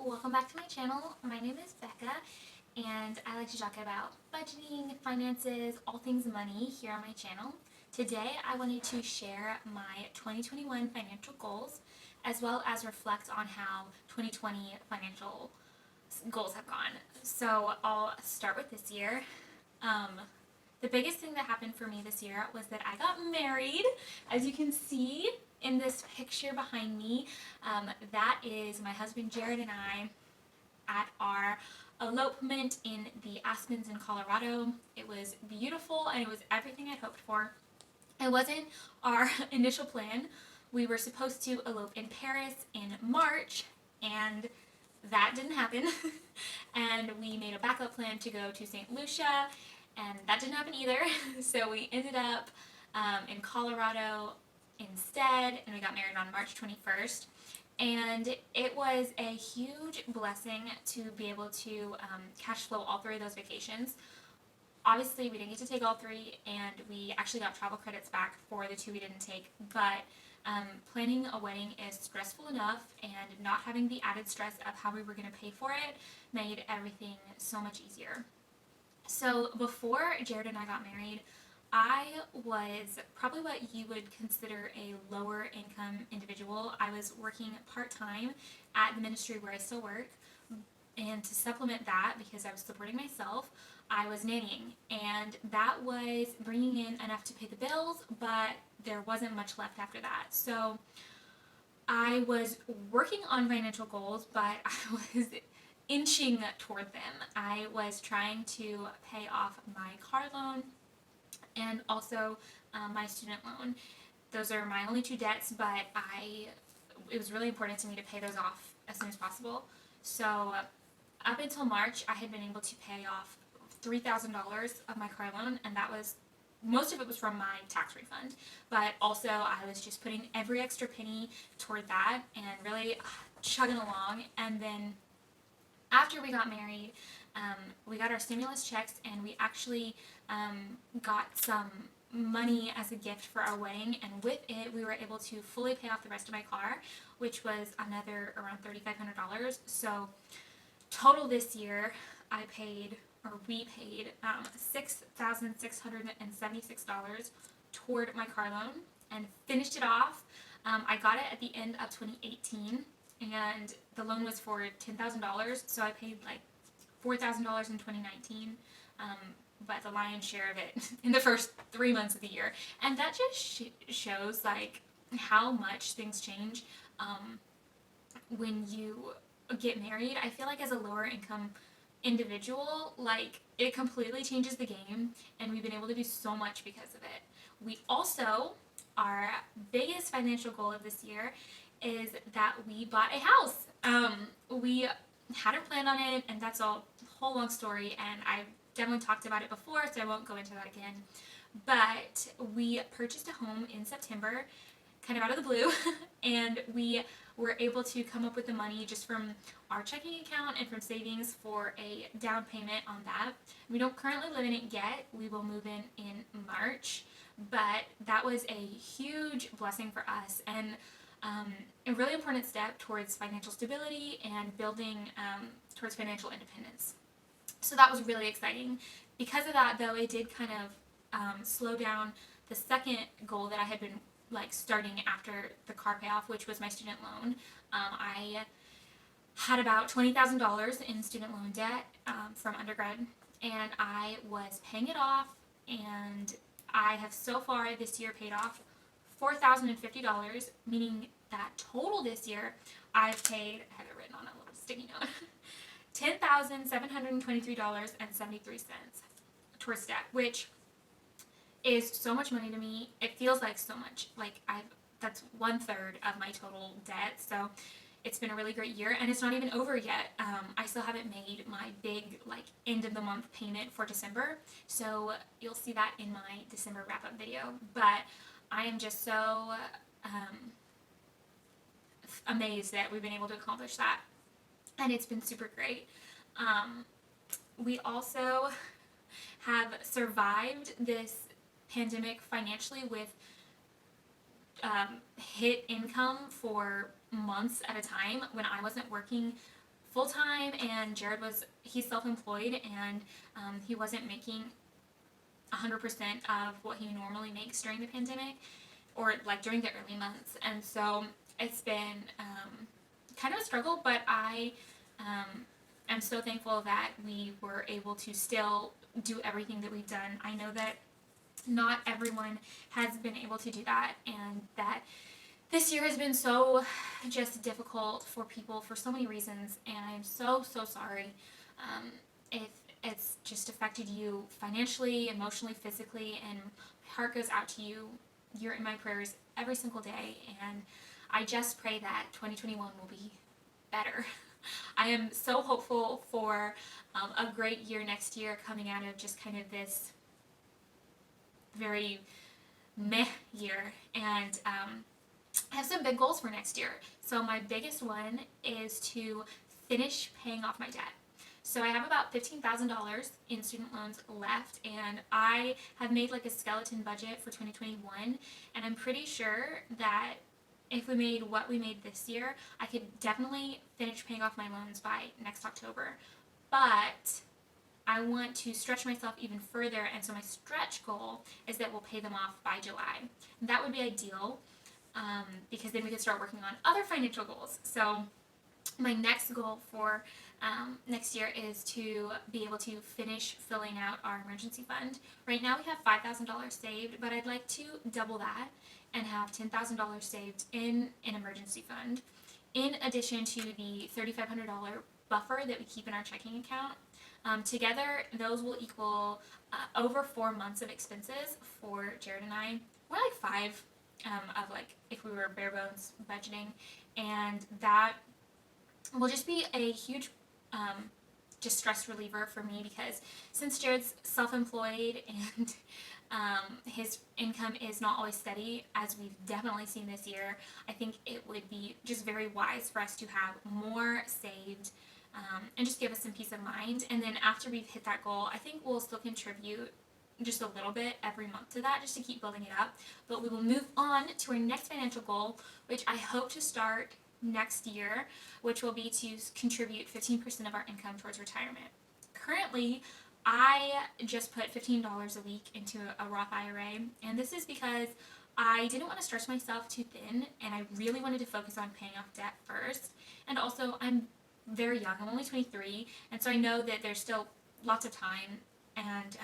welcome back to my channel. My name is Becca and I like to talk about budgeting, finances, all things money here on my channel. Today I wanted to share my 2021 financial goals as well as reflect on how 2020 financial goals have gone. So I'll start with this year. The biggest thing that happened for me this year was that I got married. As you can see in this picture behind me, that is my husband Jared and I at our elopement in the Aspens in Colorado. It was beautiful and it was everything I'd hoped for. It wasn't our initial plan. We were supposed to elope in Paris in March, and that didn't happen. And we made a backup plan to go to St. Lucia, and that didn't happen either. So we ended up in Colorado instead, and we got married on March 21st. And it was a huge blessing to be able to cash flow all three of those vacations. Obviously, we didn't get to take all three, and we actually got travel credits back for the two we didn't take, but planning a wedding is stressful enough, and not having the added stress of how we were going to pay for it made everything so much easier. So before Jared and I got married, I was probably what you would consider a lower income individual. I was working part-time at the ministry where I still work, and to supplement that, because I was supporting myself, I was nannying, and that was bringing in enough to pay the bills, but there wasn't much left after that. So I was working on financial goals, but I was inching toward them. I was trying to pay off my car loan and also my student loan. Those are my only two debts, but it was really important to me to pay those off as soon as possible. So up until March, I had been able to pay off $3,000 of my car loan, and that was, most of it was from my tax refund, but also I was just putting every extra penny toward that and really chugging along. And then after we got married, we got our stimulus checks, and we actually got some money as a gift for our wedding, and with it we were able to fully pay off the rest of my car, which was another around $3,500. So total this year we paid $6,676 toward my car loan and finished it off. I got it at the end of 2018, and the loan was for $10,000, so I paid like $4,000 in 2019, but the lion's share of it in the first 3 months of the year. And that just shows like how much things change when you get married. I feel like as a lower income individual, like, it completely changes the game, and we've been able to do so much because of it. We also, our biggest financial goal of this year is that we bought a house. We hadn't planned on it, and that's a whole long story, and I've definitely talked about it before, so I won't go into that again. But we purchased a home in September, kind of out of the blue, and we were able to come up with the money just from our checking account and from savings for a down payment on that. We don't currently live in it yet. We will move in March, but that was a huge blessing for us, and a really important step towards financial stability and building towards financial independence. So that was really exciting. Because of that, though, it did kind of slow down the second goal that I had been starting after the car payoff, which was my student loan. I had about $20,000 in student loan debt from undergrad, and I was paying it off, and I have so far this year paid off $4,050, meaning that total this year I've paid, I have it written on a little sticky note, $10,723.73 towards debt, which is so much money to me. It feels like so much. That's 1/3 of my total debt. So it's been a really great year, and it's not even over yet. I still haven't made my big end of the month payment for December, so you'll see that in my December wrap-up video. But I am just so amazed that we've been able to accomplish that, and it's been super great. We also have survived this pandemic financially with hit income for months at a time when I wasn't working full-time, and he's self-employed, and he wasn't making 100% of what he normally makes during the pandemic, or like during the early months. And so it's been kind of a struggle, but I am so thankful that we were able to still do everything that we've done. I know that not everyone has been able to do that, and that this year has been so just difficult for people for so many reasons, and I'm so sorry if it's just affected you financially, emotionally, physically, and my heart goes out to you. You're in my prayers every single day, and I just pray that 2021 will be better. I am so hopeful for a great year next year, coming out of just kind of this very meh year. And I have some big goals for next year. So my biggest one is to finish paying off my debt. So I have about $15,000 in student loans left, and I have made like a skeleton budget for 2021, and I'm pretty sure that if we made what we made this year, I could definitely finish paying off my loans by next October. But I want to stretch myself even further, and so my stretch goal is that we'll pay them off by July. That would be ideal, because then we could start working on other financial goals. So my next goal for next year is to be able to finish filling out our emergency fund. Right now we have $5,000 saved, but I'd like to double that and have $10,000 saved in an emergency fund, in addition to the $3,500 buffer that we keep in our checking account. Together, those will equal over 4 months of expenses for Jared and I. More like 5 of like if we were bare bones budgeting, and that will just be a huge just stress reliever for me, because since Jared's self-employed and his income is not always steady, as we've definitely seen this year, I think it would be just very wise for us to have more saved, and just give us some peace of mind. And then after we've hit that goal, I think we'll still contribute just a little bit every month to that, just to keep building it up. But we will move on to our next financial goal, which I hope to start next year, which will be to contribute 15% of our income towards retirement. Currently, I just put $15 a week into a Roth IRA, and this is because I didn't want to stretch myself too thin, and I really wanted to focus on paying off debt first. And also, I'm very young. I'm only 23, and so I know that there's still lots of time, and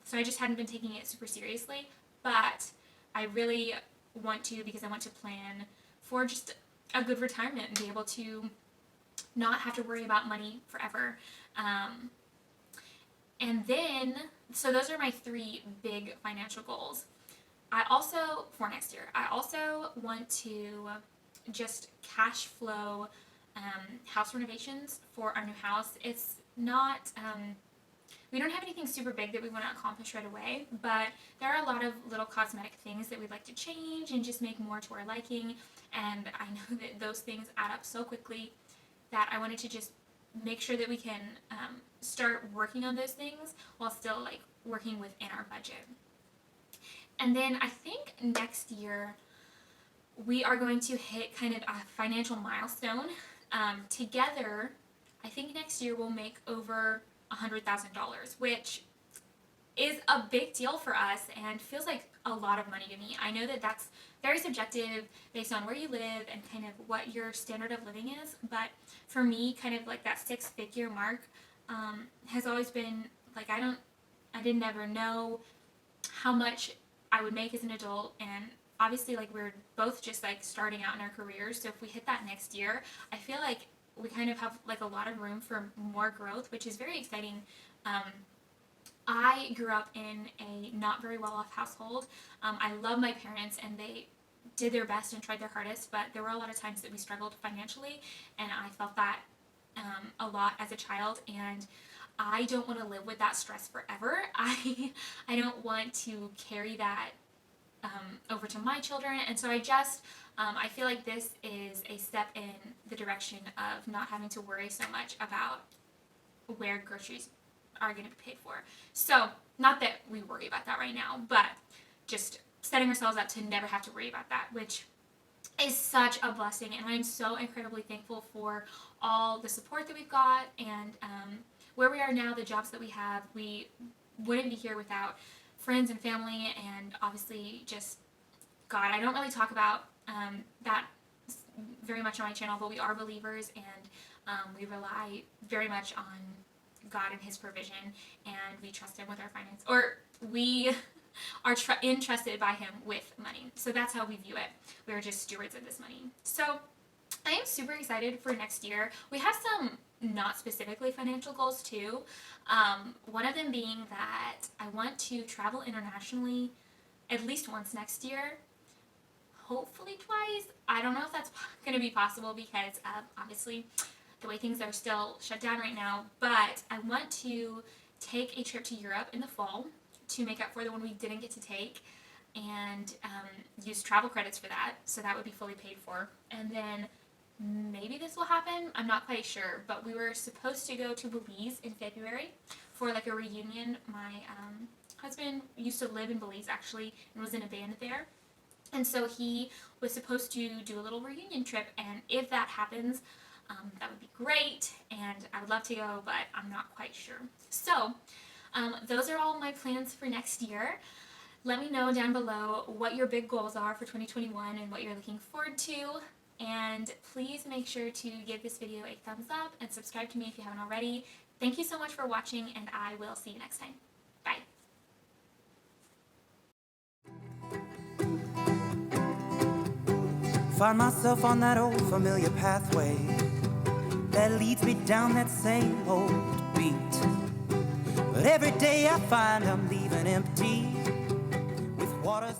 so I just hadn't been taking it super seriously. But I really want to, because I want to plan for just a good retirement and be able to not have to worry about money forever. And then, so those are my 3 big financial goals. For next year, I also want to just cash flow house renovations for our new house. It's not, we don't have anything super big that we want to accomplish right away, but there are a lot of little cosmetic things that we'd like to change and just make more to our liking. And I know that those things add up so quickly that I wanted to just make sure that we can start working on those things while still like working within our budget. And then I think next year we are going to hit kind of a financial milestone. Together, I think next year we'll make over $100,000, which is a big deal for us and feels like a lot of money to me. I know that that's very subjective based on where you live and kind of what your standard of living is, but for me, kind of like that 6-figure mark has always been like, I didn't ever know how much I would make as an adult, and obviously like we're both just like starting out in our careers, so if we hit that next year, I feel like we kind of have like a lot of room for more growth, which is very exciting. I grew up in a not very well off household. I love my parents, and they did their best and tried their hardest, but there were a lot of times that we struggled financially, and I felt that a lot as a child, and I don't want to live with that stress forever. I don't want to carry that over to my children, and so I feel like this is a step in the direction of not having to worry so much about where groceries are going to be paid for. So, not that we worry about that right now, but just setting ourselves up to never have to worry about that, which is such a blessing, and I'm so incredibly thankful for all the support that we've got, and where we are now, the jobs that we have. We wouldn't be here without friends and family, and obviously just God. I don't really talk about that very much on my channel, but we are believers, and we rely very much on God and His provision, and we trust Him with our finance, or we are entrusted by Him with money. So that's how we view it. We are just stewards of this money. So I am super excited for next year. We have some not specifically financial goals too. One of them being that I want to travel internationally at least once next year. Hopefully twice. I don't know if that's going to be possible because obviously the way things are still shut down right now, but I want to take a trip to Europe in the fall to make up for the one we didn't get to take, and use travel credits for that, so that would be fully paid for. And then maybe this will happen, I'm not quite sure, but we were supposed to go to Belize in February for like a reunion. My husband used to live in Belize actually and was in a band there. And so he was supposed to do a little reunion trip, and if that happens, that would be great, and I would love to go, but I'm not quite sure. So, those are all my plans for next year. Let me know down below what your big goals are for 2021 and what you're looking forward to. And please make sure to give this video a thumbs up and subscribe to me if you haven't already. Thank you so much for watching, and I will see you next time. Bye. Find myself on that old familiar pathway that leads me down that same old beat. But every day I find I'm leaving empty with water.